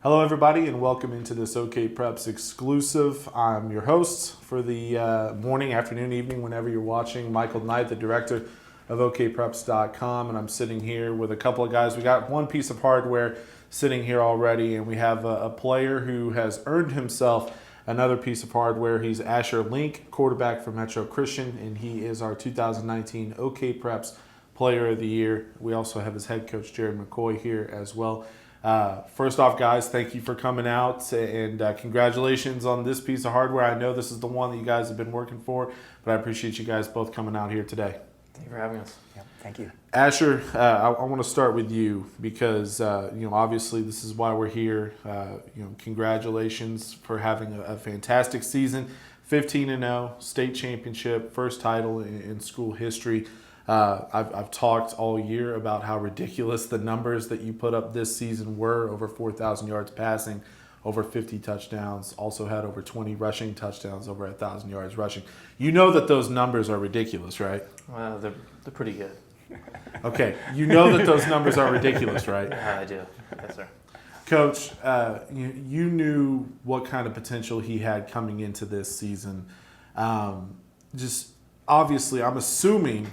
Hello, everybody, and welcome into this OKPreps exclusive. I'm your host for the morning, afternoon, evening, whenever you're watching, Michael Knight, the director of OKPreps.com, and I'm sitting here with a couple of guys. We got one piece of hardware sitting here already, and we have a player who has earned himself another piece of hardware. He's Asher Link, quarterback for Metro Christian, and he is our 2019 OKPreps Player of the Year. We also have his head coach, Jared McCoy, here as well. First off, guys, thank you for coming out, and congratulations on this piece of hardware. I know this is the one that you guys have been working for, but I appreciate you guys both coming out here today. Thank you for having us. Yeah, thank you. Asher, I want to start with you because obviously this is why we're here. Congratulations for having a fantastic season, 15-0, state championship, first title in school history. I've talked all year about how ridiculous the numbers that you put up this season were. Over 4,000 yards passing, over 50 touchdowns, also had over 20 rushing touchdowns, over 1,000 yards rushing. You know that those numbers are ridiculous, right? Well, they're pretty good. Okay, you know that those numbers are ridiculous, right? Yeah, I do. Yes, sir. Coach, you knew what kind of potential he had coming into this season. Just obviously, I'm assuming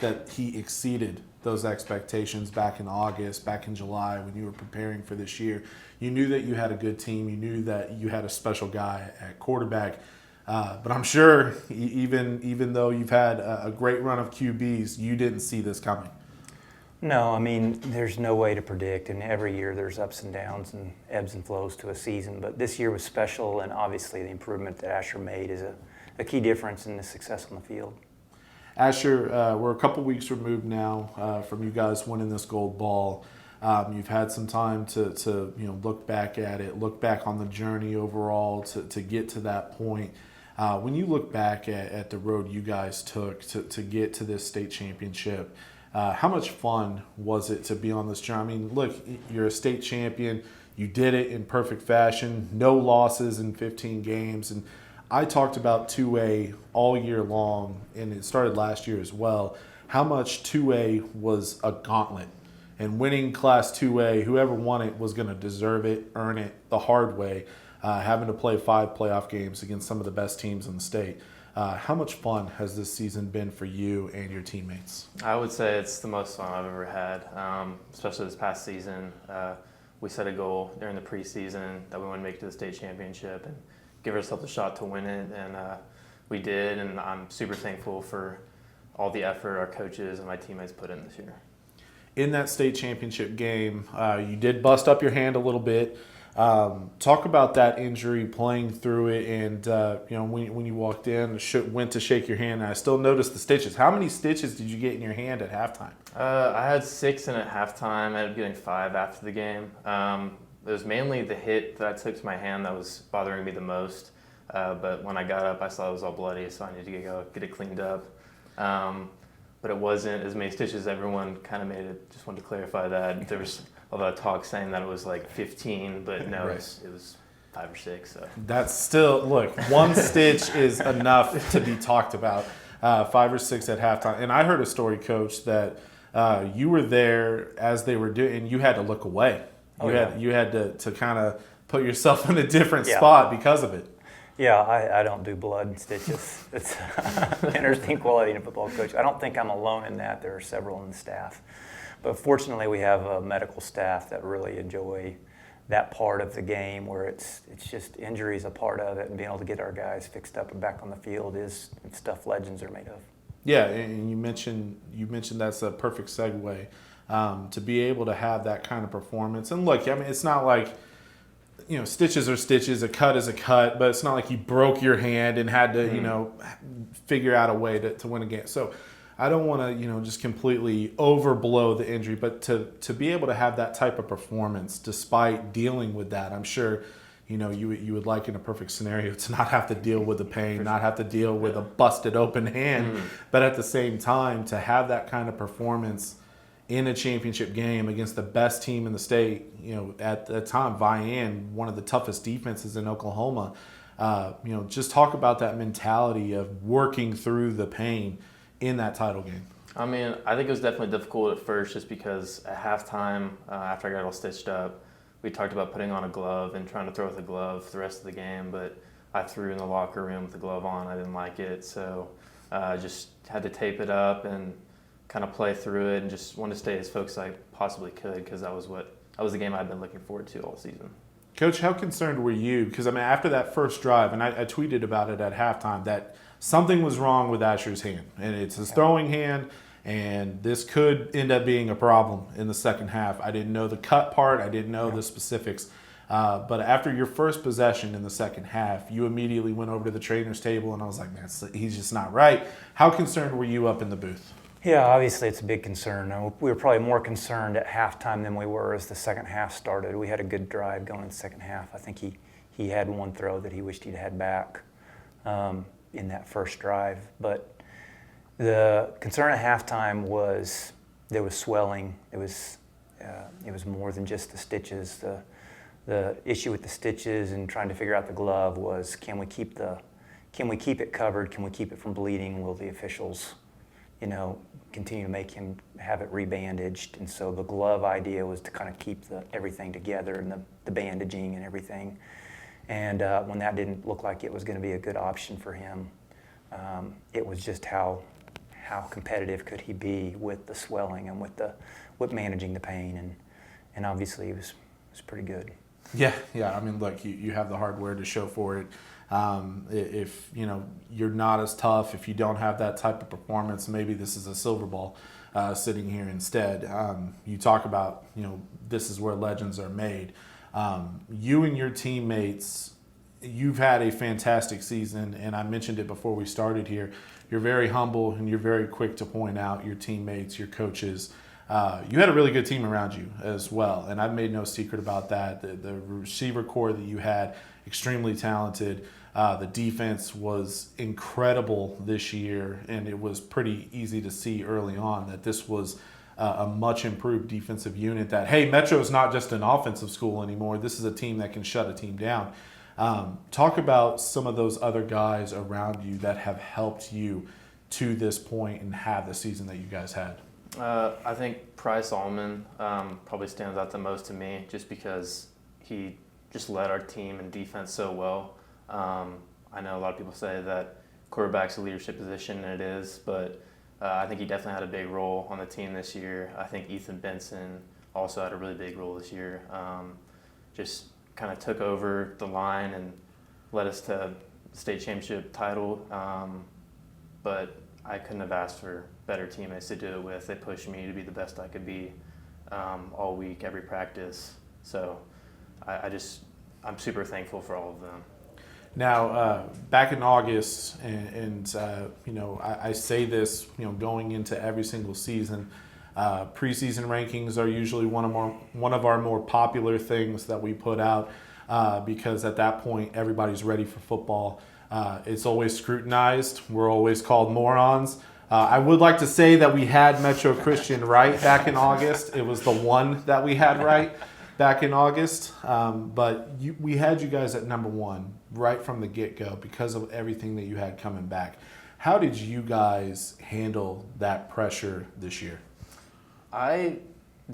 that he exceeded those expectations back in August, back in July when you were preparing for this year. You knew that you had a good team. You knew that you had a special guy at quarterback. But I'm sure even though you've had a great run of QBs, you didn't see this coming. No, I mean, there's no way to predict, and every year there's ups and downs and ebbs and flows to a season. But this year was special, and obviously the improvement that Asher made is a key difference in the success on the field. Asher, we're a couple weeks removed now from you guys winning this gold ball. You've had some time to look back at it, look back on the journey overall to get to that point. When you look back at the road you guys took to get to this state championship, how much fun was it to be on this journey? I mean, look, you're a state champion. You did it in perfect fashion, no losses in 15 games, and I talked about 2A all year long, and it started last year as well, how much 2A was a gauntlet. And winning Class 2A, whoever won it was going to deserve it, earn it the hard way, having to play 5 playoff games against some of the best teams in the state. How much fun has this season been for you and your teammates? I would say it's the most fun I've ever had, especially this past season. We set a goal during the preseason that we want to make it to the state championship and give ourselves a shot to win it, and we did, and I'm super thankful for all the effort our coaches and my teammates put in this year. In that state championship game, you did bust up your hand a little bit. Talk about that injury, playing through it, and when you walked in, went to shake your hand, and I still noticed the stitches. How many stitches did you get in your hand at halftime? I had 6 in at halftime. I ended up getting 5 after the game. It was mainly the hit that I took to my hand that was bothering me the most. But when I got up, I saw it was all bloody, so I needed to get it cleaned up. But it wasn't as many stitches as everyone kind of made it. Just wanted to clarify that. There was a lot of talk saying that it was like 15, but no, Right. it was 5 or 6. So. That's still, look, one stitch is enough to be talked about. 5 or 6 at halftime. And I heard a story, Coach, that you were there as they were doing, and you had to look away. You had to kind of put yourself in a different spot because of it. Yeah, I don't do blood and stitches. It's an interesting quality in a football coach. I don't think I'm alone in that. There are several in the staff. But fortunately, we have a medical staff that really enjoy that part of the game where it's just injury is a part of it, and being able to get our guys fixed up and back on the field is stuff legends are made of. Yeah, and you mentioned that's a perfect segue to be able to have that kind of performance. And look, I mean, it's not like, stitches are stitches, a cut is a cut, but it's not like you broke your hand and had to, figure out a way to win a game. So I don't want to, just completely overblow the injury, but to be able to have that type of performance despite dealing with that, I'm sure, you would like in a perfect scenario to not have to deal with the pain, not have to deal with a busted open hand, but at the same time to have that kind of performance in a championship game against the best team in the state, at the time, Vian, one of the toughest defenses in Oklahoma. Just talk about that mentality of working through the pain in that title game. I mean, I think it was definitely difficult at first just because at halftime, after I got all stitched up, we talked about putting on a glove and trying to throw with a glove the rest of the game, but I threw in the locker room with the glove on. I didn't like it, so I just had to tape it up and kind of play through it and just wanted to stay as focused as I possibly could because that was the game I'd been looking forward to all season. Coach, how concerned were you? Because, I mean, after that first drive, and I tweeted about it at halftime, that something was wrong with Asher's hand, and it's his throwing hand, and this could end up being a problem in the second half. I didn't know the cut part. I didn't know the specifics. But after your first possession in the second half, you immediately went over to the trainer's table, and I was like, man, he's just not right. How concerned were you up in the booth? Yeah, obviously it's a big concern. We were probably more concerned at halftime than we were as the second half started. We had a good drive going in the second half. I think he had one throw that he wished he'd had back in that first drive. But the concern at halftime was there was swelling. It was more than just the stitches. The issue with the stitches and trying to figure out the glove was can we keep it covered? Can we keep it from bleeding? Will the officials continue to make him have it rebandaged? And so the glove idea was to kind of keep everything together and the bandaging and everything. And when that didn't look like it was going to be a good option for him, it was just how competitive could he be with the swelling and with managing the pain, and obviously he was pretty good. Yeah. I mean, look, you have the hardware to show for it. If you're not as tough, if you don't have that type of performance, maybe this is a silver ball sitting here instead. You talk about this is where legends are made. You and your teammates, you've had a fantastic season, and I mentioned it before we started here. You're very humble and you're very quick to point out your teammates, your coaches. You had a really good team around you as well, and I've made no secret about that. The receiver core that you had, extremely talented. The defense was incredible this year, and it was pretty easy to see early on that this was a much improved defensive unit. That, hey, Metro is not just an offensive school anymore. This is a team that can shut a team down. Talk about some of those other guys around you that have helped you to this point and have the season that you guys had. I think Price Allman probably stands out the most to me just because he just led our team and defense so well. I know a lot of people say that quarterback's a leadership position, and it is, but I think he definitely had a big role on the team this year. I think Ethan Benson also had a really big role this year. Just kind of took over the line and led us to state championship title. But I couldn't have asked for better teammates to do it with. They pushed me to be the best I could be all week, every practice. So I'm super thankful for all of them. Now, back in August, and I say this, going into every single season, preseason rankings are usually one of our more popular things that we put out because at that point everybody's ready for football. It's always scrutinized. We're always called morons. I would like to say that we had Metro Christian right back in August. It was the one that we had right back in August. But we had you guys at number one right from the get-go because of everything that you had coming back. How did you guys handle that pressure this year? I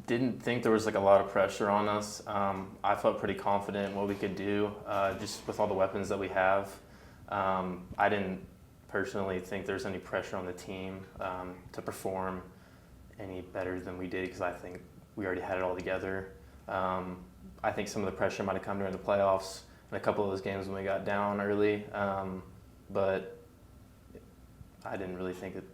didn't think there was a lot of pressure on us. I felt pretty confident in what we could do just with all the weapons that we have. I didn't personally think there's any pressure on the team to perform any better than we did because I think we already had it all together. I think some of the pressure might have come during the playoffs in a couple of those games when we got down early, but I didn't really think it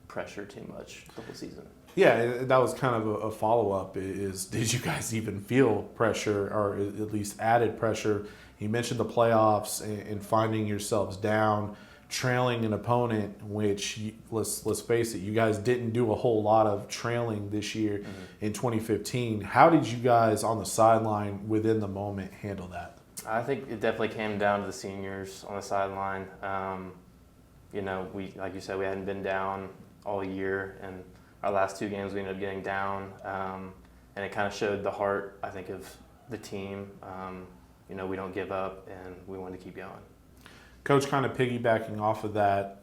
pressure too much the whole season. Yeah, that was kind of a follow-up is did you guys even feel pressure or at least added pressure? You mentioned the playoffs and finding yourselves down, trailing an opponent, which, let's face it, you guys didn't do a whole lot of trailing this year in 2015. How did you guys on the sideline within the moment handle that? I think it definitely came down to the seniors on the sideline. We, like you said, we hadn't been down all year, and our last two games we ended up getting down, and it kind of showed the heart, I think, of the team. We don't give up, and we want to keep going. Coach, kind of piggybacking off of that,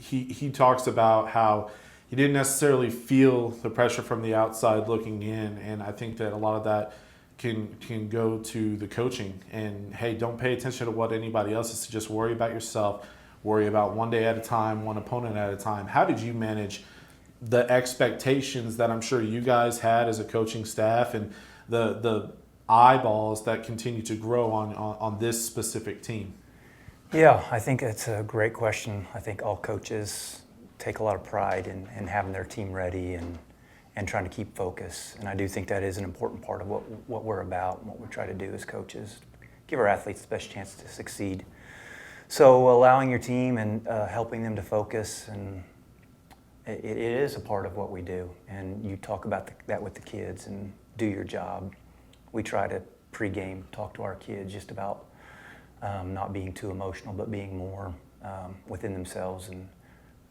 he talks about how he didn't necessarily feel the pressure from the outside looking in, and I think that a lot of that can go to the coaching and, hey, don't pay attention to what anybody else is. Just worry about yourself. Worry about one day at a time, one opponent at a time. How did you manage the expectations that I'm sure you guys had as a coaching staff and the eyeballs that continue to grow on this specific team? Yeah, I think it's a great question. I think all coaches take a lot of pride in having their team ready and trying to keep focus. And I do think that is an important part of what we're about and what we try to do as coaches, give our athletes the best chance to succeed. So allowing your team and helping them to focus, and it is a part of what we do. And you talk about that with the kids and do your job. We try to pregame talk to our kids just about not being too emotional, but being more within themselves and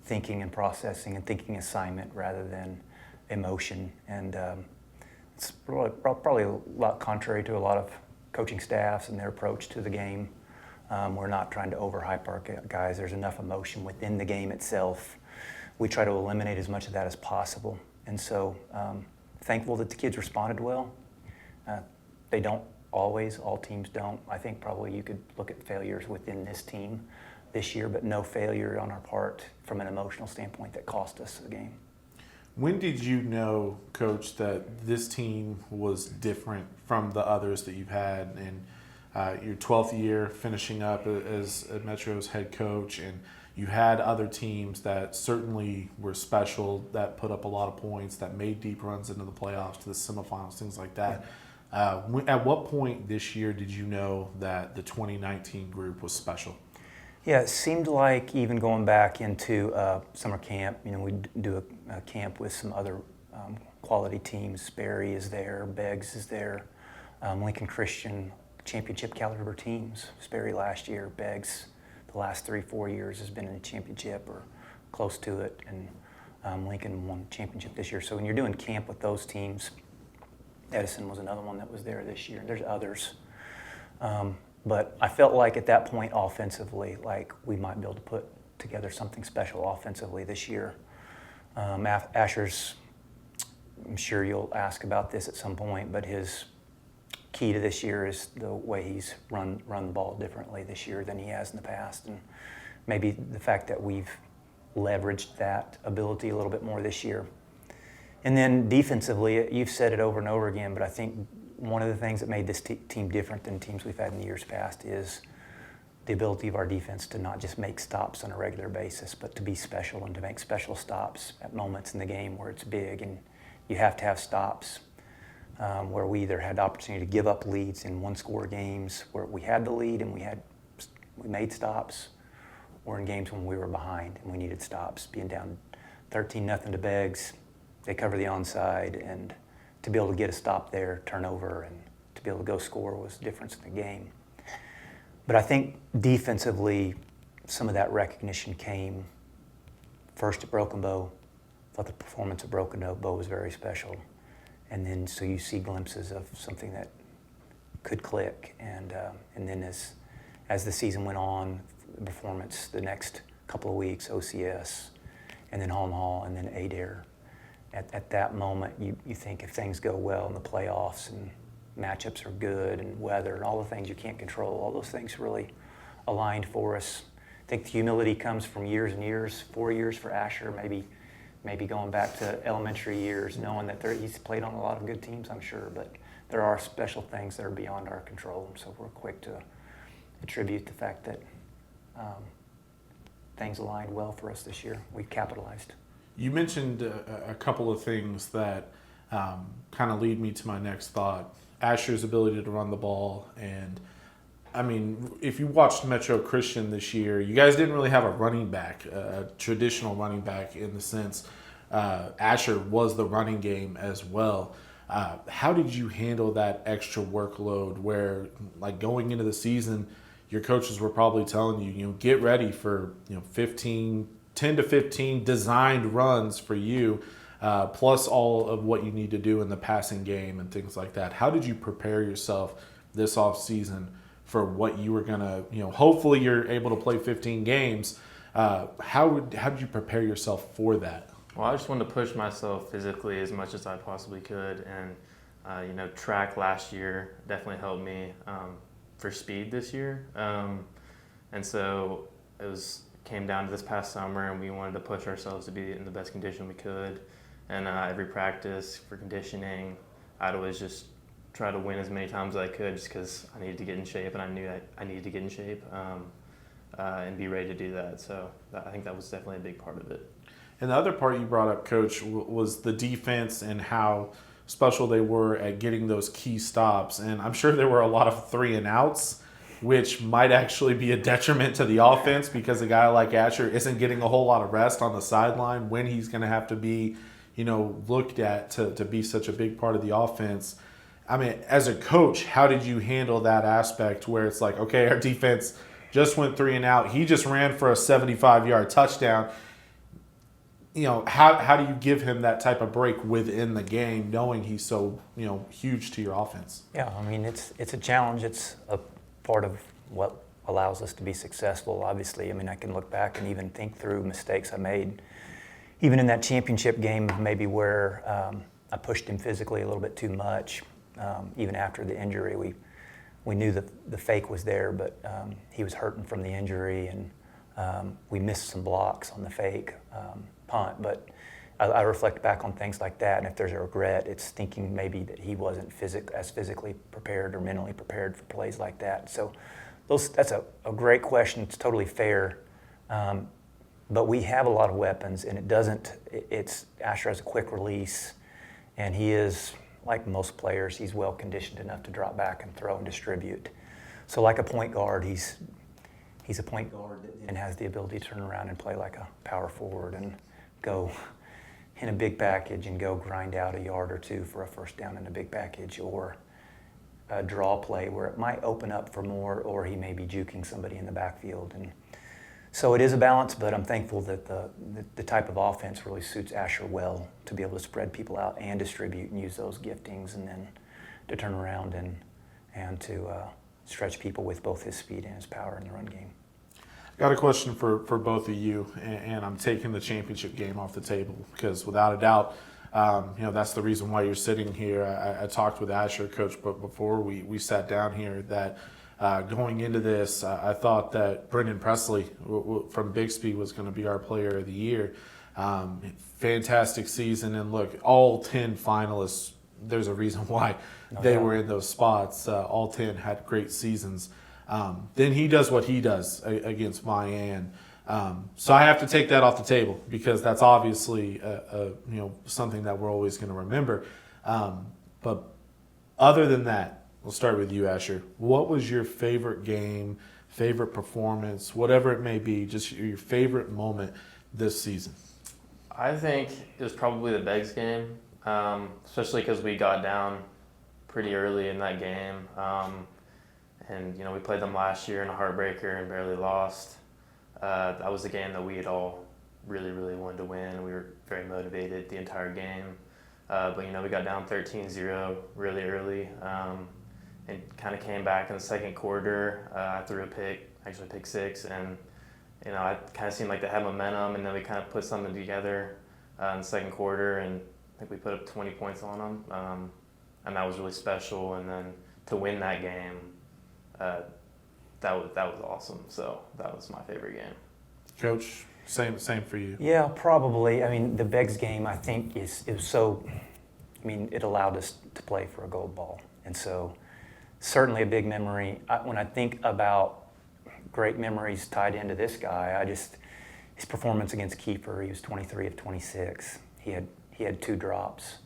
thinking and processing and thinking assignment rather than emotion. And it's probably a lot contrary to a lot of coaching staffs and their approach to the game. We're not trying to overhype our guys. There's enough emotion within the game itself. We try to eliminate as much of that as possible. And so thankful that the kids responded well. They don't always, all teams don't. I think probably you could look at failures within this team this year, but no failure on our part from an emotional standpoint that cost us the game. When did you know, Coach, that this team was different from the others that you've had in your 12th year finishing up as Metro's head coach, and you had other teams that certainly were special, that put up a lot of points, that made deep runs into the playoffs, to the semifinals, things like that. At what point this year did you know that the 2019 group was special? Yeah, it seemed like even going back into summer camp, we'd do a camp with some other quality teams. Sperry is there, Beggs is there, Lincoln Christian, championship caliber teams. Sperry last year, Beggs the last 3-4 years has been in a championship or close to it, and Lincoln won championship this year. So when you're doing camp with those teams, Edison was another one that was there this year. There's others. But I felt like at that point offensively, like we might be able to put together something special offensively this year. Asher's, I'm sure you'll ask about this at some point, but his key to this year is the way he's run the ball differently this year than he has in the past. And maybe the fact that we've leveraged that ability a little bit more this year. And then defensively, you've said it over and over again, but I think one of the things that made this team different than teams we've had in the years past is the ability of our defense to not just make stops on a regular basis, but to be special and to make special stops at moments in the game where it's big. And you have to have stops where we either had the opportunity to give up leads in one-score games where we had the lead and we made stops, or in games when we were behind and we needed stops, being down 13-0 to Beggs. They cover the onside, and to be able to get a stop there, turnover, and to be able to go score was the difference in the game. But I think defensively, some of that recognition came first at Broken Bow. I thought the performance at Broken Bow was very special. And then so you see glimpses of something that could click. And then as the season went on, the performance the next couple of weeks, OCS, and then Home Hall, and then Adair. At that moment, you think if things go well in the playoffs and matchups are good and weather and all the things you can't control, all those things really aligned for us. I think the humility comes from years and years, 4 years for Asher, maybe going back to elementary years, knowing that he's played on a lot of good teams, I'm sure, but there are special things that are beyond our control, so we're quick to attribute the fact that things aligned well for us this year. We capitalized. You mentioned a couple of things that kind of lead me to my next thought. Asher's ability to run the ball, and I mean, if you watched Metro Christian this year, you guys didn't really have a running back, a traditional running back in the sense Asher was the running game as well. How did you handle that extra workload where, like, going into the season, your coaches were probably telling you, get ready for 10 to 15 designed runs for you, plus all of what you need to do in the passing game and things like that. How did you prepare yourself this offseason for what you were going to, hopefully you're able to play 15 games. How did you prepare yourself for that? Well, I just wanted to push myself physically as much as I possibly could, and Track last year definitely helped me for speed this year. And so came down to this past summer, and we wanted to push ourselves to be in the best condition we could. And every practice for conditioning, I'd always just try to win as many times as I could, just because I needed to get in shape, and I knew I needed to get in shape and be ready to do that. So I think that was definitely a big part of it. And the other part you brought up, Coach, was the defense and how special they were at getting those key stops. And I'm sure there were a lot of 3 and outs, which might actually be a detriment to the offense, because a guy like Asher isn't getting a whole lot of rest on the sideline when he's going to have to be, looked at to be such a big part of the offense. I mean, as a coach, how did you handle that aspect where it's like, okay, our defense just went 3 and out. He just ran for a 75-yard touchdown. How do you give him that type of break within the game, knowing he's so, huge to your offense? Yeah, I mean, it's a challenge. It's a part of what allows us to be successful, obviously. I mean, I can look back and even think through mistakes I made, even in that championship game, maybe where I pushed him physically a little bit too much. Even after the injury, we knew the fake was there, but he was hurting from the injury, and we missed some blocks on the fake punt. But I reflect back on things like that, and if there's a regret, it's thinking maybe that he wasn't as physically prepared or mentally prepared for plays like that. So that's a great question. It's totally fair. But we have a lot of weapons, and Asher has a quick release, and he is, like most players, he's well conditioned enough to drop back and throw and distribute. So like a point guard, he's a point guard and has the ability to turn around and play like a power forward and go in a big package and go grind out a yard or 2 for a first down in a big package, or a draw play where it might open up for more, or he may be juking somebody in the backfield. And so it is a balance, but I'm thankful that the type of offense really suits Asher well, to be able to spread people out and distribute and use those giftings, and then to turn around and to stretch people with both his speed and his power in the run game. Got a question for both of you, and I'm taking the championship game off the table because, without a doubt, that's the reason why you're sitting here. I talked with Asher, Coach, but before we sat down here, that going into this, I thought that Brendan Presley from Bixby was going to be our player of the year. Fantastic season, and look, all 10 finalists, there's a reason why they were in those spots. All 10 had great seasons. Then he does what he does against Mayan. So I have to take that off the table, because that's obviously something that we're always going to remember. But other than that, we'll start with you, Asher. What was your favorite game, favorite performance, whatever it may be, just your favorite moment this season? I think it was probably the Beggs game, especially because we got down pretty early in that game. And we played them last year in a heartbreaker and barely lost. That was the game that we had all really, really wanted to win. We were very motivated the entire game. But we got down 13-0 really early, and kind of came back in the second quarter. I threw a pick, actually pick 6, and it kind of seemed like they had momentum, and then we kind of put something together in the second quarter, and I think we put up 20 points on them, and that was really special. And then to win that game, that was awesome. So that was my favorite game. Coach, same for you. Yeah, probably. I mean, the Beggs game, I think, it allowed us to play for a gold ball. And so certainly a big memory. When I think about great memories tied into this guy, his performance against Kiefer, he was 23 of 26. He had 2 drops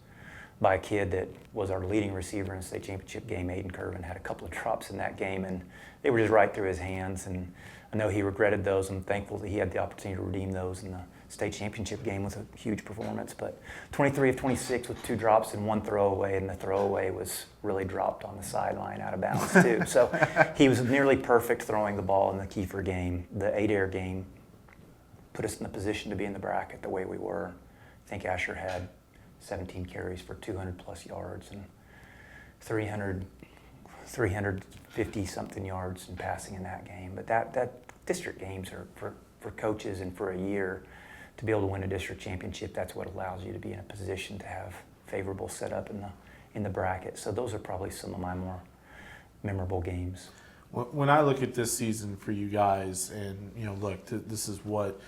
by a kid that was our leading receiver in the state championship game. Aiden Curvin had a couple of drops in that game, and they were just right through his hands. And I know he regretted those. I'm thankful that he had the opportunity to redeem those in the state championship game with a huge performance. But 23 of 26 with 2 drops and 1 throwaway, and the throwaway was really dropped on the sideline out of bounds too. So he was nearly perfect throwing the ball in the Kiefer game. The 8-air game put us in the position to be in the bracket the way we were. I think Asher had 17 carries for 200-plus yards and 350-something yards in passing in that game. But that district games are for coaches, and for a year to be able to win a district championship, that's what allows you to be in a position to have favorable setup in the bracket. So those are probably some of my more memorable games. When I look at this season for you guys, and look, this is what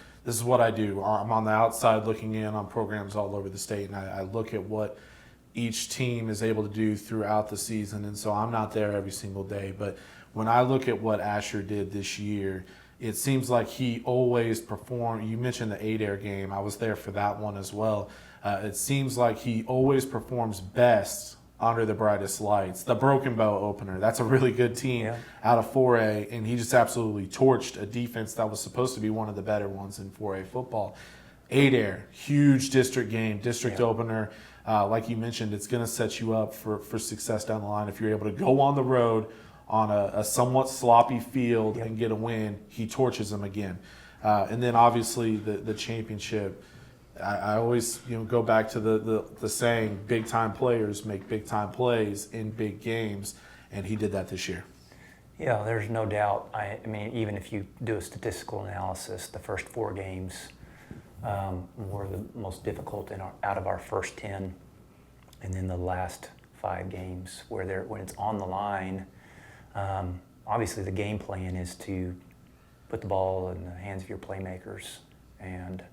I do. I'm on the outside looking in on programs all over the state, and I look at what each team is able to do throughout the season. And so I'm not there every single day, but when I look at what Asher did this year, it seems like he always performed. You mentioned the 8-air game. I was there for that one as well. It seems like he always performs best under the brightest lights. The Broken Bow opener, that's a really good team out of 4A, and he just absolutely torched a defense that was supposed to be one of the better ones in 4A football. 8-air, huge district game, district opener. Like you mentioned, it's going to set you up for success down the line. If you're able to go on the road on a somewhat sloppy field and get a win, he torches them again. And then obviously the championship. I always go back to the saying, big time players make big time plays in big games, and he did that this year. Yeah, there's no doubt. I mean, even if you do a statistical analysis, the first 4 games were the most difficult out of our first 10, and then the last 5 games when it's on the line. Obviously, the game plan is to put the ball in the hands of your playmakers, and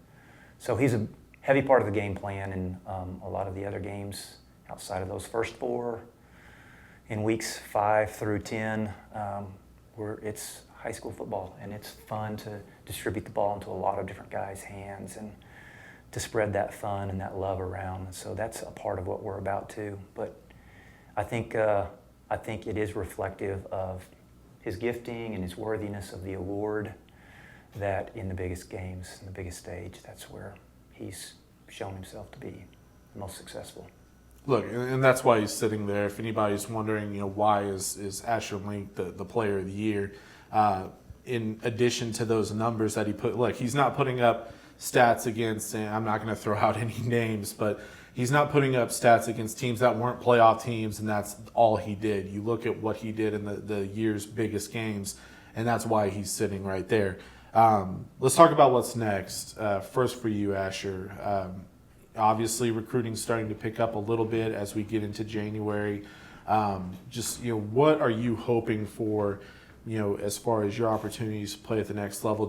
so he's a heavy part of the game plan in a lot of the other games outside of those first 4. In weeks 5 through 10, where it's high school football, and it's fun to distribute the ball into a lot of different guys' hands and to spread that fun and that love around. And so that's a part of what we're about too. But I think it is reflective of his gifting and his worthiness of the award, that in the biggest games, in the biggest stage, that's where he's shown himself to be the most successful. Look, and that's why he's sitting there. If anybody's wondering, why is Asher Link the player of the year, in addition to those numbers that he put, look, he's not putting up stats against, and I'm not going to throw out any names, but he's not putting up stats against teams that weren't playoff teams, and that's all he did. You look at what he did in the year's biggest games, and that's why he's sitting right there. Let's talk about what's next. First for you, Asher. Obviously, recruiting's starting to pick up a little bit as we get into January. What are you hoping for, as far as your opportunities to play at the next level?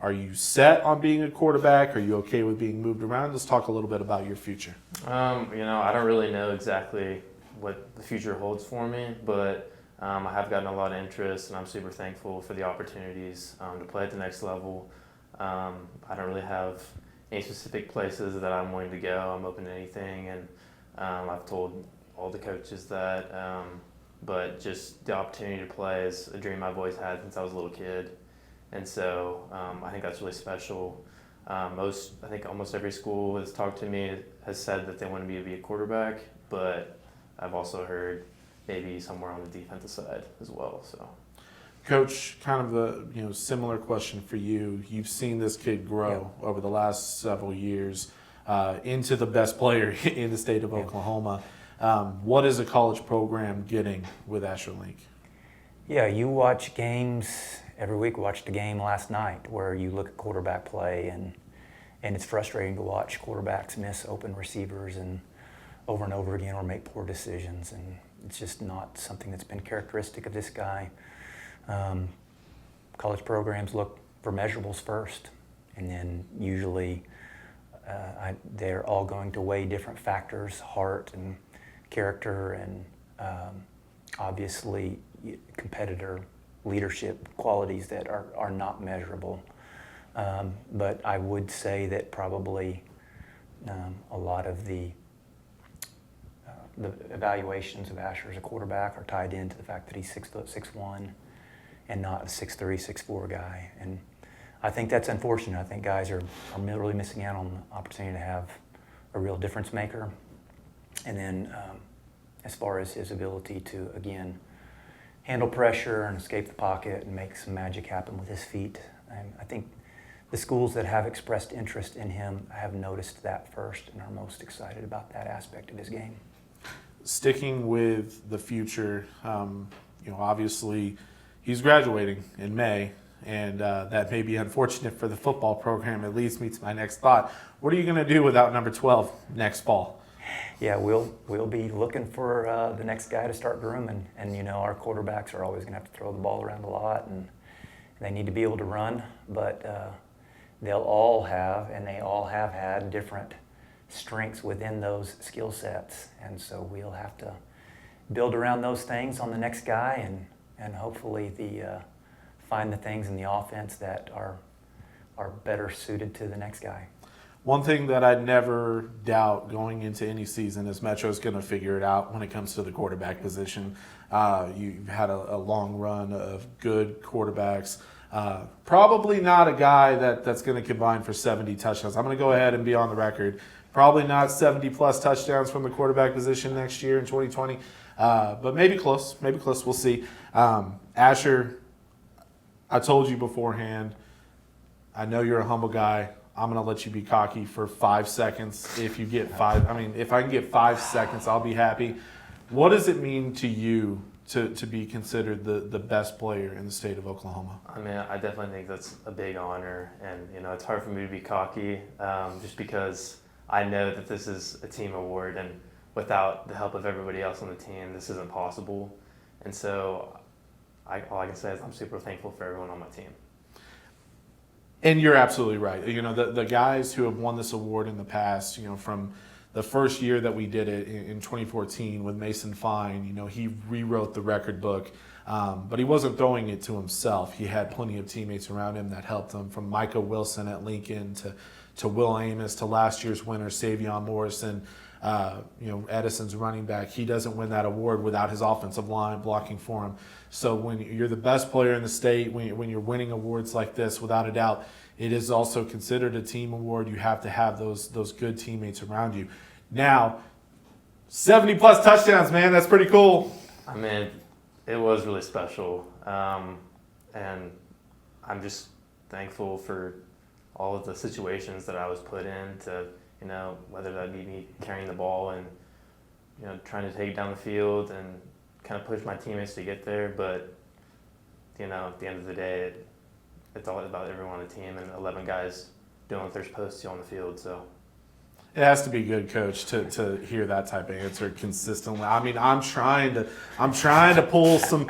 Are you set on being a quarterback? Are you okay with being moved around? Let's talk a little bit about your future. I don't really know exactly what the future holds for me, but I have gotten a lot of interest, and I'm super thankful for the opportunities to play at the next level. I don't really have any specific places that I'm wanting to go. I'm open to anything, and I've told all the coaches that. But just the opportunity to play is a dream I've always had since I was a little kid, and so I think that's really special. Almost every school that's talked to me has said that they want me to be a quarterback, but I've also heard maybe somewhere on the defensive side as well. So, Coach, kind of a similar question for you. You've seen this kid grow over the last several years into the best player in the state of Oklahoma. What is a college program getting with Asher Link? Yeah, you watch games every week. We watched a game last night where you look at quarterback play, and it's frustrating to watch quarterbacks miss open receivers and over again, or make poor decisions, and it's just not something that's been characteristic of this guy. College programs look for measurables first, and then usually they're all going to weigh different factors, heart and character, and obviously competitor leadership qualities that are not measurable. But I would say that probably a lot of the evaluations of Asher as a quarterback are tied into the fact that he's 6'6'1", and not a 6'3", 6'4" guy. And I think that's unfortunate. I think guys are really missing out on the opportunity to have a real difference maker. And then as far as his ability to, again, handle pressure and escape the pocket and make some magic happen with his feet, and I think the schools that have expressed interest in him have noticed that first and are most excited about that aspect of his game. Sticking with the future, obviously he's graduating in May, and that may be unfortunate for the football program. It leads me to my next thought. What are you going to do without number 12 next fall? Yeah, we'll be looking for the next guy to start grooming. And, our quarterbacks are always going to have to throw the ball around a lot, and they need to be able to run. But they'll all have, and they all have had different strengths within those skill sets. And so we'll have to build around those things on the next guy and hopefully find the things in the offense that are better suited to the next guy. One thing that I'd never doubt going into any season is Metro's going to figure it out when it comes to the quarterback position. You've had a long run of good quarterbacks. Probably not a guy that's going to combine for 70 touchdowns. I'm going to go ahead and be on the record. Probably not 70-plus touchdowns from the quarterback position next year in 2020. But maybe close. Maybe close. We'll see. Asher, I told you beforehand, I know you're a humble guy. I'm going to let you be cocky for 5 seconds. If you get if I can get 5 seconds, I'll be happy. What does it mean to you to be considered the best player in the state of Oklahoma? I mean, I definitely think that's a big honor, and it's hard for me to be cocky, just because I know that this is a team award, and without the help of everybody else on the team, this isn't possible. And so, all I can say is I'm super thankful for everyone on my team. And you're absolutely right. The guys who have won this award in the past, from the first year that we did it in 2014 with Mason Fine, he rewrote the record book, but he wasn't throwing it to himself. He had plenty of teammates around him that helped him, from Micah Wilson at Lincoln to Wil Amos to last year's winner, Sevion Morrison, Edison's running back. He doesn't win that award without his offensive line blocking for him. So when you're the best player in the state, when you're winning awards like this, without a doubt, it is also considered a team award. You have to have those good teammates around you. Now, 70-plus touchdowns, man, that's pretty cool. I mean, it was really special, and I'm just thankful for all of the situations that I was put in to, whether that be me carrying the ball and, trying to take it down the field and kind of push my teammates to get there. But, at the end of the day, it's all about everyone on the team and 11 guys doing what they're supposed to on the field. So it has to be good, Coach, to hear that type of answer consistently. I mean, I'm trying to pull some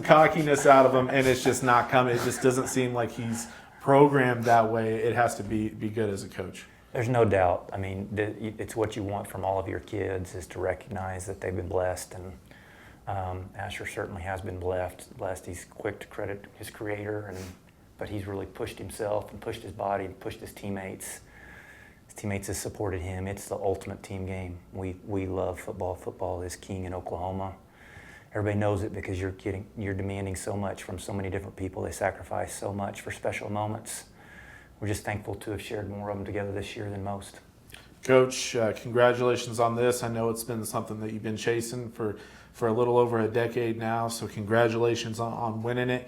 cockiness out of him, and it's just not coming. It just doesn't seem like he's programmed that way. It has to be good as a coach. There's no doubt. I mean, it's what you want from all of your kids, is to recognize that they've been blessed. And Asher certainly has been blessed. He's quick to credit his creator, but he's really pushed himself and pushed his body and pushed his teammates. His teammates have supported him. It's the ultimate team game. We love football. Football is king in Oklahoma. Everybody knows it because you're demanding so much from so many different people. They sacrifice so much for special moments. We're just thankful to have shared more of them together this year than most. Coach, congratulations on this. I know it's been something that you've been chasing for a little over a decade now, so congratulations on winning it.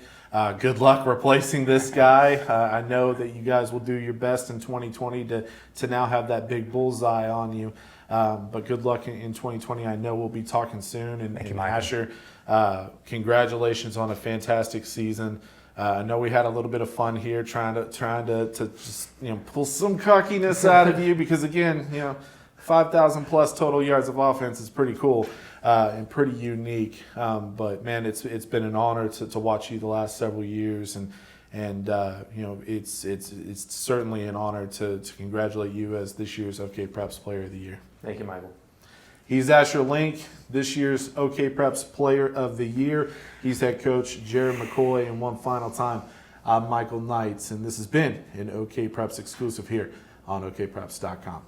Good luck replacing this guy. I know that you guys will do your best in 2020 to now have that big bullseye on you. But good luck in 2020. I know we'll be talking soon. Thank you, and Micah. Asher, congratulations on a fantastic season. I know we had a little bit of fun here trying to just pull some cockiness out of you, because again 5,000 plus total yards of offense is pretty cool and pretty unique. But man, it's been an honor to watch you the last several years, and it's certainly an honor to congratulate you as this year's OKPreps Player of the Year. thank you, Michael. He's Asher Link, this year's OKPreps Player of the Year. He's head coach Jared McCoy, and one final time, I'm Michael Knights, and this has been an OKPreps exclusive here on OKPreps.com.